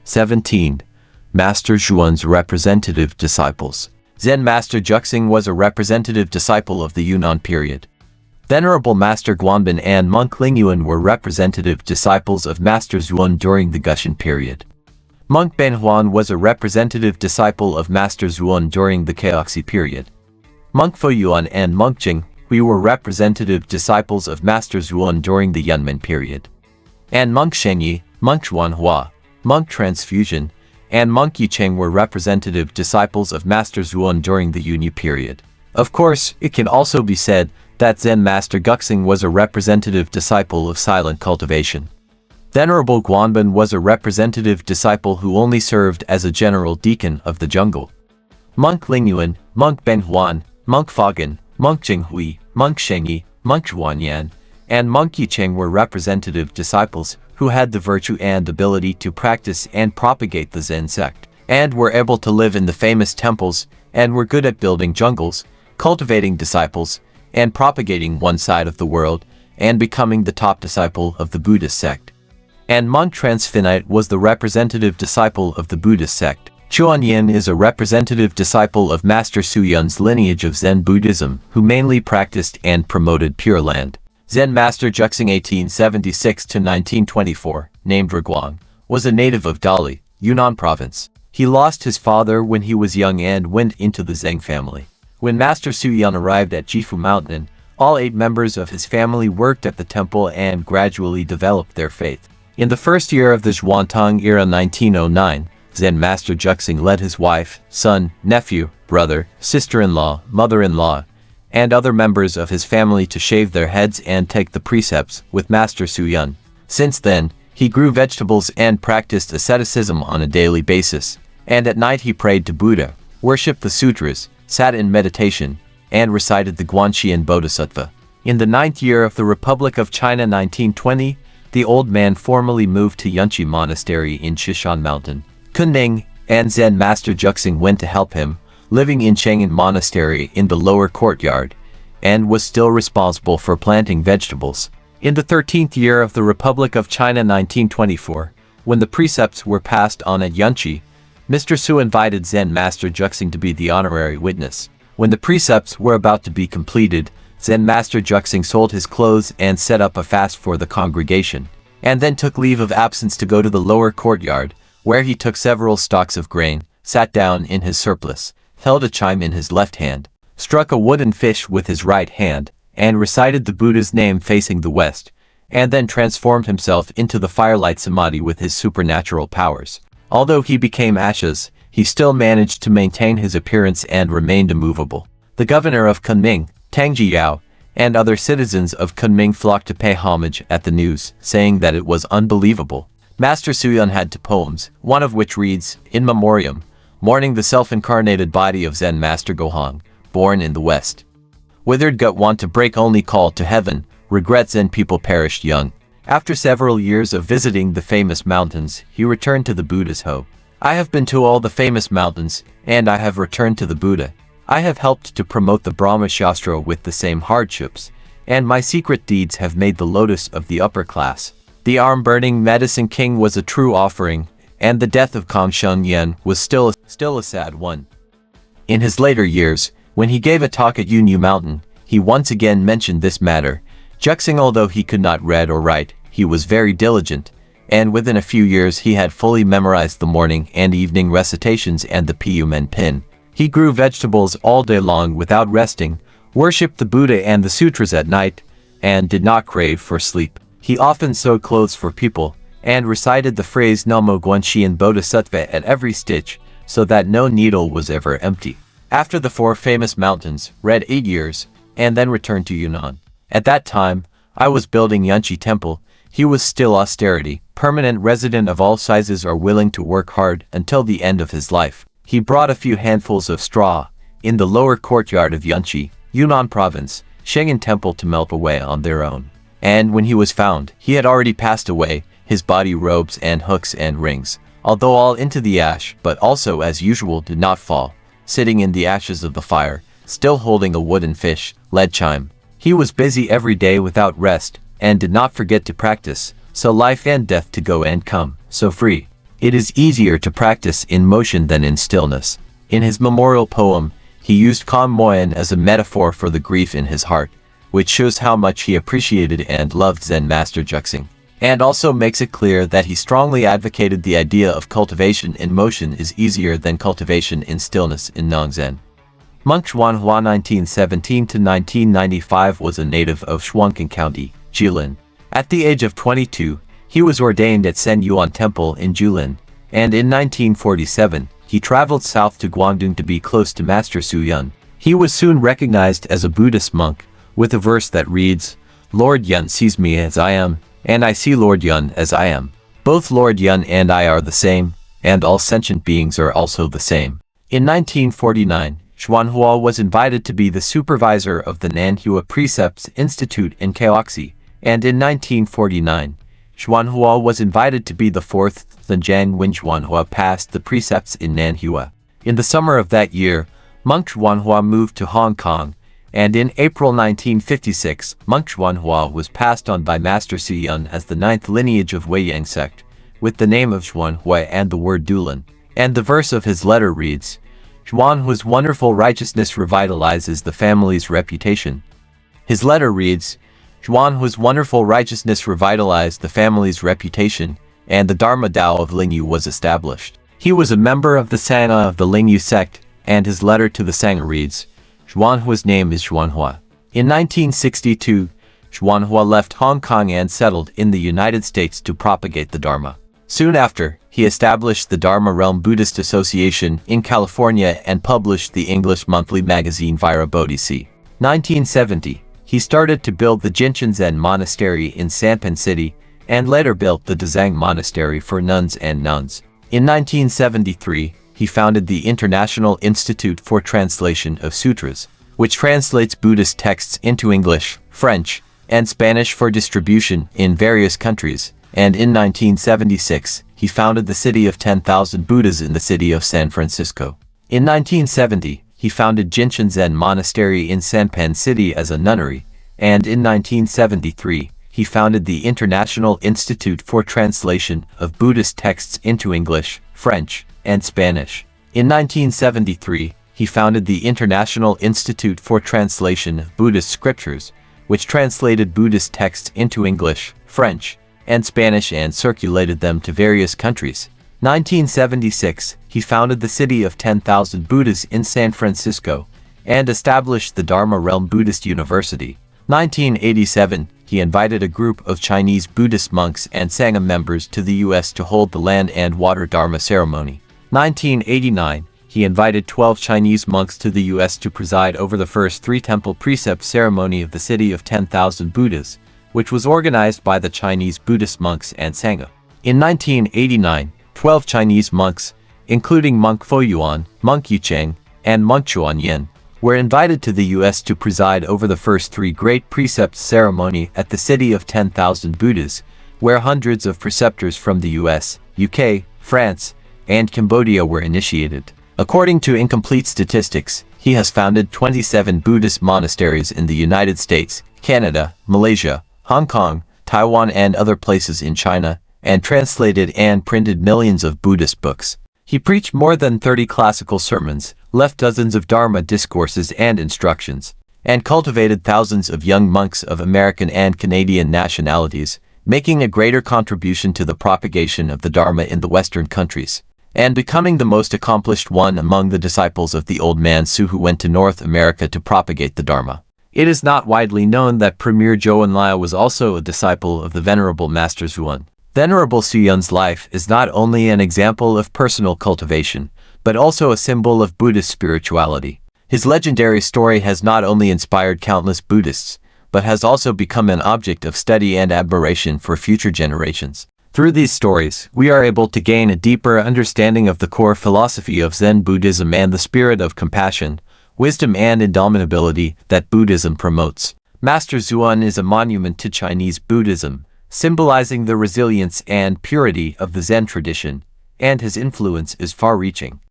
17. Master Xuyun's representative disciples. Zen Master Juxing was a representative disciple of the Yunnan period. Venerable Master Guanban and Monk Lin Guogeng were representative disciples of Master Xuyun during the Gushing period. Monk Xuanhua was a representative disciple of Master Xuyun during the Caoxi period. Monk Fuyuan and Monk Xinghui were representative disciples of Master Xuyun during the Yunnan period. And Monk Shengyi, Monk Xuanhua, Monk Transfusion, and Monk Yicheng were representative disciples of Master Xuyun during the Yunyi period. Of course, it can also be said that Zen Master Guxing was a representative disciple of silent cultivation. Venerable Guanban was a representative disciple who only served as a general deacon of the jungle. Monk Lin Guogeng, Monk Xuanhua, Monk Fogan, Monk Xinghui, Monk Shengyi, Monk Xuanyan, and Monk Yicheng were representative disciples who had the virtue and ability to practice and propagate the Zen sect, and were able to live in the famous temples, and were good at building jungles, cultivating disciples, and propagating one side of the world, and becoming the top disciple of the Buddhist sect. And Monk Transfinite was the representative disciple of the Buddhist sect. Xuanyan is a representative disciple of Master Xuyun's lineage of Zen Buddhism, who mainly practiced and promoted Pure Land. Zen Master Juxing 1876–1924, named Guangdong, was a native of Dali, Yunnan province. He lost his father when he was young and went into the Zheng family. When Master Xuyun arrived at Jifu Mountain, all 8 members of his family worked at the temple and gradually developed their faith. In the first year of the Guangdong era 1909, Zen Master Juxing led his wife, son, nephew, brother, sister-in-law, mother-in-law, and other members of his family to shave their heads and take the precepts with Master Xuyun. Since then, he grew vegetables and practiced asceticism on a daily basis, and at night he prayed to Buddha, worshipped the sutras, sat in meditation, and recited the Guanxian Bodhisattva. In the 9th year of the Republic of China 1920, the old man formally moved to Yunchi Monastery in Shishan Mountain. Kunning and Zen Master Juxing went to help him, living in Chang'an Monastery in the lower courtyard, and was still responsible for planting vegetables. In the 13th year of the Republic of China 1924, when the precepts were passed on at Yunchi, Mr. Su invited Zen Master Juxing to be the honorary witness. When the precepts were about to be completed, Zen Master Juxing sold his clothes and set up a fast for the congregation, and then took leave of absence to go to the lower courtyard, where he took several stalks of grain, sat down in his surplice, held a chime in his left hand, struck a wooden fish with his right hand, and recited the Buddha's name facing the west, and then transformed himself into the firelight samadhi with his supernatural powers. Although he became ashes, he still managed to maintain his appearance and remained immovable. The governor of Kunming, Tang Jiyao, and other citizens of Kunming flocked to pay homage at the news, saying that it was unbelievable. Master Xuyun had 2 poems, one of which reads, In Memoriam, mourning the self-incarnated body of Zen Master Guogeng, born in the West. Withered gut want to break only call to heaven, regret Zen people perished young. After several years of visiting the famous mountains, he returned to the Buddha's home. I have been to all the famous mountains, and I have returned to the Buddha. I have helped to promote the Brahma Shastra with the same hardships, and my secret deeds have made the lotus of the upper class. The arm-burning medicine king was a true offering, and the death of Kong Xuanyan was still a sad one. In his later years, when he gave a talk at Yunyu Mountain, he once again mentioned this matter. Juxing, although he could not read or write, he was very diligent, and within a few years he had fully memorized the morning and evening recitations and the Pu Men Pin. He grew vegetables all day long without resting, worshipped the Buddha and the sutras at night, and did not crave for sleep. He often sewed clothes for people, and recited the phrase Namo Guanxian Bodhisattva at every stitch, so that no needle was ever empty. After the 4 famous mountains, read 8 years, and then returned to Yunnan. At that time, I was building Yunchi Temple. He was still austerity, permanent resident of all sizes are willing to work hard until the end of his life. He brought a few handfuls of straw, in the lower courtyard of Yunchi, Yunnan province, Shang'an Temple to melt away on their own. And when he was found, he had already passed away, his body robes and hooks and rings, although all into the ash, but also as usual did not fall, sitting in the ashes of the fire, still holding a wooden fish, lead chime. He was busy every day without rest, and did not forget to practice, so life and death to go and come, so free. It is easier to practice in motion than in stillness. In his memorial poem, he used Kan Moyen as a metaphor for the grief in his heart, which shows how much he appreciated and loved Zen Master Juxing, and also makes it clear that he strongly advocated the idea of cultivation in motion is easier than cultivation in stillness in non-Zen. Monk Xuanhua 1917–1995 was a native of Shuangqing County, Jilin. At the age of 22, he was ordained at Nanhua Temple in Jilin, and in 1947, he traveled south to Guangdong to be close to Master Xuyun. He was soon recognized as a Buddhist monk, with a verse that reads, "Lord Yun sees me as I am, and I see Lord Yun as I am. Both Lord Yun and I are the same, and all sentient beings are also the same." In 1949, Xuanhua was invited to be the supervisor of the Nanhua Precepts Institute in Kaoxi, and in 1949, Xuanhua was invited to be the fourth Zhenjiang when Xuanhua passed the precepts in Nanhua. In the summer of that year, Monk Xuanhua moved to Hong Kong, and in April 1956, Monk Xuanhua was passed on by Master Xuyun as the ninth lineage of Weiyang sect, with the name of Xuanhua and the word Dulan. And the verse of his letter reads, "Xuanhua's wonderful righteousness revitalizes the family's reputation." His letter reads, "Xuanhua's wonderful righteousness revitalized the family's reputation, and the Dharma Tao of Lingyu was established." He was a member of the Sangha of the Lingyu sect, and his letter to the Sangha reads, "Xuanhua's name is Xuanhua." In 1962, Xuanhua left Hong Kong and settled in the United States to propagate the Dharma. Soon after, he established the Dharma Realm Buddhist Association in California and published the English monthly magazine Vira Bodhisattva. 1970, he started to build the Jinshan Zen Monastery in Sanpan City, and later built the Dazang Monastery for nuns and nuns. In 1973, he founded the International Institute for Translation of Sutras, which translates Buddhist texts into English, French, and Spanish for distribution in various countries, and in 1976, he founded the City of 10,000 Buddhas in the city of San Francisco. In 1970, he founded Jinshan Zen Monastery in Sanpan City as a nunnery, and in 1973, he founded the International Institute for Translation of Buddhist Texts into English, French, and Spanish. In 1973, he founded the International Institute for Translation of Buddhist Scriptures, which translated Buddhist texts into English, French, and Spanish and circulated them to various countries. 1976, he founded the City of 10,000 Buddhas in San Francisco, and established the Dharma Realm Buddhist University. 1987, he invited a group of Chinese Buddhist monks and Sangha members to the U.S. to hold the Land and Water Dharma ceremony. 1989, he invited 12 Chinese monks to the U.S. to preside over the first three-temple precept ceremony of the City of 10,000 Buddhas, which was organized by the Chinese Buddhist monks and Sangha. In 1989, 12 Chinese monks, including Monk Fuyuan, Monk Yucheng, and Monk Xuanhua, were invited to the U.S. to preside over the first three Great Precepts ceremony at the City of 10,000 Buddhas, where hundreds of preceptors from the U.S., UK, France, and Cambodia were initiated. According to incomplete statistics, he has founded 27 Buddhist monasteries in the United States, Canada, Malaysia, Hong Kong, Taiwan and other places in China, and translated and printed millions of Buddhist books. He preached more than 30 classical sermons, left dozens of Dharma discourses and instructions, and cultivated thousands of young monks of American and Canadian nationalities, making a greater contribution to the propagation of the Dharma in the Western countries, and becoming the most accomplished one among the disciples of the old man Su who went to North America to propagate the Dharma. It is not widely known that Premier Zhou Enlai was also a disciple of the Venerable Master Xuyun. Venerable Xuyun's life is not only an example of personal cultivation, but also a symbol of Buddhist spirituality. His legendary story has not only inspired countless Buddhists, but has also become an object of study and admiration for future generations. Through these stories, we are able to gain a deeper understanding of the core philosophy of Zen Buddhism and the spirit of compassion, wisdom and indomitability that Buddhism promotes. Master Xuyun is a monument to Chinese Buddhism, symbolizing the resilience and purity of the Zen tradition, and his influence is far-reaching.